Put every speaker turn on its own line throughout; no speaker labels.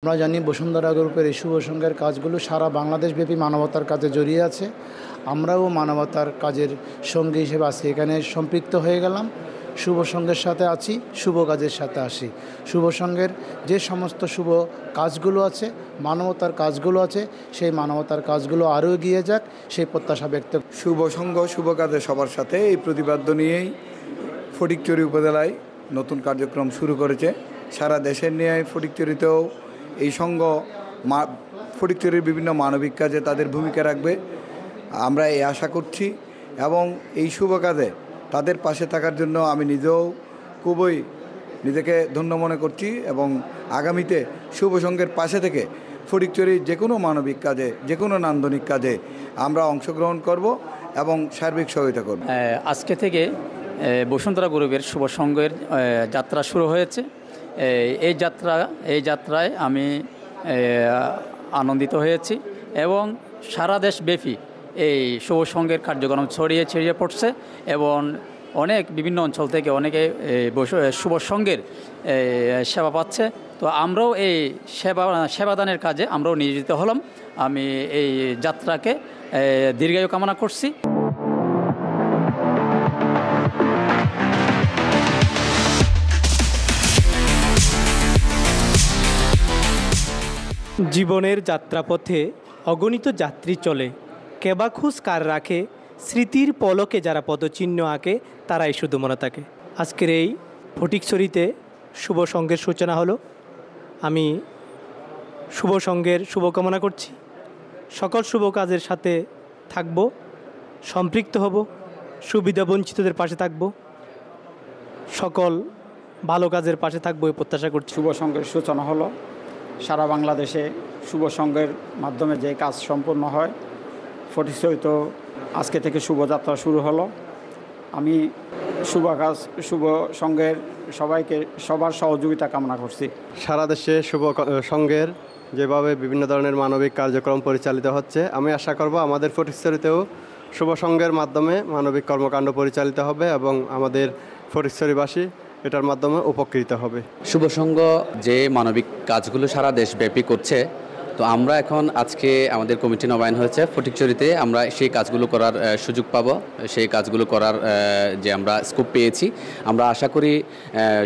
আমরা জানি বসুন্ধরা গ্রুপের এই শুভ সংঘের কাজগুলো সারা বাংলাদেশব্যাপী মানবতার কাজে জড়িয়ে আছে। আমরাও মানবতার কাজের সঙ্গী হিসেবে আজকে এখানে সম্পৃক্ত হয়ে গেলাম। শুভ সংঘের সাথে আছি, শুভ কাজের সাথে আসি। শুভ সংঘের যে সমস্ত শুভ কাজগুলো আছে, মানবতার কাজগুলো আছে, সেই মানবতার কাজগুলো আরও এগিয়ে যাক, সেই প্রত্যাশা ব্যক্ত।
শুভ সংঘ শুভ কাজে সবার সাথে এই প্রতিপাদ্য নিয়েই ফটিকছড়ি উপজেলায় নতুন কার্যক্রম শুরু করেছে। সারা দেশের নিয়ে ফটিকছড়িতেও এই সংঘ ফটিকছড়ির বিভিন্ন মানবিক কাজে তাদের ভূমিকা রাখবে, আমরা এই আশা করছি। এবং এই শুভ কাজে তাদের পাশে থাকার জন্য আমি নিজেও খুবই নিজেকে ধন্য মনে করছি এবং আগামীতে শুভ সংঘের পাশে থেকে ফটিকছড়ির যে কোনো মানবিক কাজে, যে কোনো নান্দনিক কাজে আমরা অংশগ্রহণ করব এবং সার্বিক সহায়তা করব।
আজকে থেকে বসুন্ধরা গ্রুপের শুভ সংঘের যাত্রা শুরু হয়েছে। এই যাত্রায় আমি আনন্দিত হয়েছি এবং সারা দেশব্যাপী এই শুভ সংঘের কার্যক্রম ছড়িয়ে পড়ছে এবং অনেক বিভিন্ন অঞ্চল থেকে অনেকে শুভ সংঘের সেবা পাচ্ছে। তো আমরাও এই সেবাদানের কাজে আমরাও নিয়োজিত হলাম। আমি এই যাত্রাকে দীর্ঘায়ু কামনা করছি।
জীবনের যাত্রাপথে অগণিত যাত্রী চলে, কেবাখুজ কার রাখে, স্মৃতির পলকে যারা পদচিহ্ন আঁকে তারাই শুধু মনে থাকে। আজকের এই ফটিকছড়িতে শুভ সংঘের সূচনা হলো। আমি শুভ সংঘের শুভকামনা করছি। সকল শুভ কাজের সাথে থাকব, সম্পৃক্ত হব, সুবিধা বঞ্চিতদের পাশে থাকব, সকল ভালো কাজের পাশে থাকবো এই প্রত্যাশা করছি।
শুভ সংঘের সূচনা হলো। সারা বাংলাদেশে শুভ সংঘের মাধ্যমে যে কাজ সম্পন্ন হয়, ফটিকছড়িতে আজকে থেকে শুভযাত্রা শুরু হলো। আমি শুভ সংঘের সবার সহযোগিতা কামনা করছি।
সারা দেশে শুভ সংঘের যেভাবে বিভিন্ন ধরনের মানবিক কার্যক্রম পরিচালিত হচ্ছে, আমি আশা করব আমাদের ফটিকছড়িতেও শুভ সংঘের মাধ্যমে মানবিক কর্মকাণ্ড পরিচালিত হবে এবং আমাদের ফটিকছড়িবাসী এটার মাধ্যমে উপকৃত হবে।
শুভ সংঘ যে মানবিক কাজগুলো সারা দেশব্যাপী করছে, তো আমরা এখন আজকে আমাদের কমিটি নবায়ন হয়েছে ফটিকছড়িতে, আমরা সেই কাজগুলো করার সুযোগ পাব, সেই কাজগুলো করার যে আমরা স্কোপ পেয়েছি। আমরা আশা করি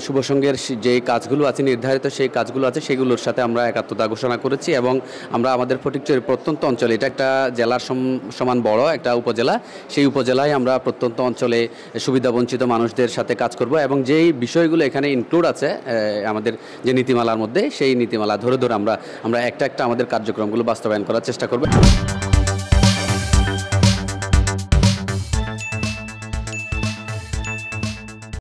শুভ সংঘের যে কাজগুলো আছে নির্ধারিত, সেই কাজগুলো আছে সেগুলোর সাথে আমরা একাত্মতা ঘোষণা করেছি এবং আমরা আমাদের ফটিকছড়ির প্রত্যন্ত অঞ্চলে, এটা একটা জেলার সমান বড় একটা উপজেলা, সেই উপজেলায় আমরা প্রত্যন্ত অঞ্চলে সুবিধাবঞ্চিত মানুষদের সাথে কাজ করব এবং যেই বিষয়গুলো এখানে ইনক্লুড আছে আমাদের যে নীতিমালার মধ্যে, সেই নীতিমালা ধরে আমরা একটা আমাদের কার্যক্রমগুলো বাস্তবায়ন করার চেষ্টা করব।